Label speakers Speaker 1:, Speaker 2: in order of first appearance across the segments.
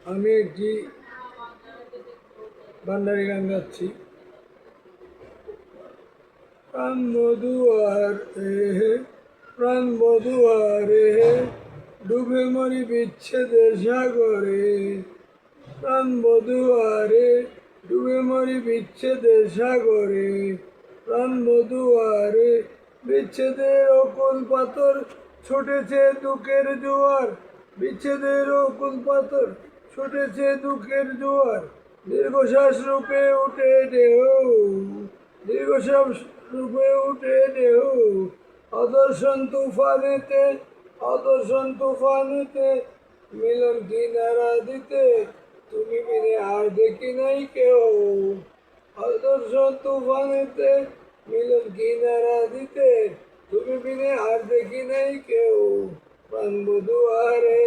Speaker 1: আমি একটি ভান্ডারি গান গাচ্ছি। প্রাণ বধুয়ার হে, প্রাণ বধুয়ার হে, ডুবে মরি বিচ্ছেদের সাগরে। প্রাণ বধুয়ারে, ডুবে মরি বিচ্ছেদের সাগরে। প্রাণ বধুয়ারে, বিচ্ছেদের অকুল পাথর ছুটেছে দুঃখের জোয়ার। বিচ্ছেদের অকুল পাথর ছুটেছে দুঃখের জোয়ার। দীর্ঘশ্বাস রূপে উঠে ঢেউ, দীর্ঘশ্বাস রূপে উঠে ঢেউ। অদর্শন তুফানেতে, অদর্শন তুফানেতে, মিলন কিনারা দিতে তুমি বিনে আর দেখি নাই কেউ। অদর্শন তুফানেতে, মিলন কিনারা দিতে তুমি বিনে আর দেখি নাই কেউ। প্রাণ বধুয়ারে,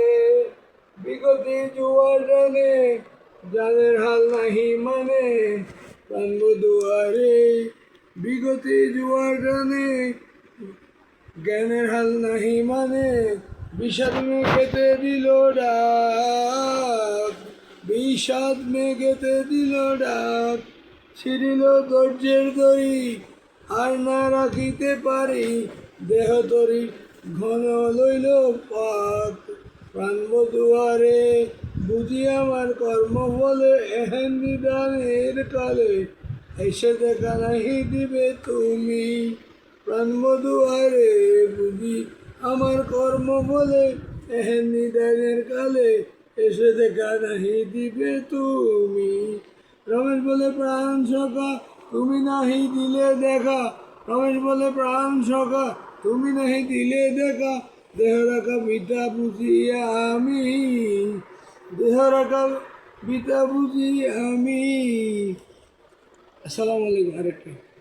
Speaker 1: বিগতি জুয়ার জানে, জানের হাল নাহি মানে। প্রাণ বধুয়ারে, বিগতি জুয়ার জানে, জ্ঞানের হাল নাহি মানে। বিষাদ মেঘেতে দিল ডাক, বিষাদ মেঘেতে দিল ডাক। ছিড়িল ধৈর্যের দড়ি, আর না রাখিতে পারি। দেহ তরি ঘন লইল পাক। প্রাণ বধুয়ারে, বুঝি আমার কর্ম বলে এহেন নিদানের কালে এসে দেখা নাহি দিবে তুমি। প্রাণ বধুয়ারে, বুঝি আমার কর্ম বলে এহেন নিদানের কালে এসে দেখা নাহি দিবে তুমি। রমেশ বলে প্রাণ সখা, তুমি নাহি দিলে দেখা। রমেশ বলে প্রাণ সখা, তুমি নাহি দিলে দেখা। দেহ রাখা বিটা বুঝি আমি, দেহ রাখা বিটা বুঝি আমি। আসসালামু আলাইকুম। আরেকটা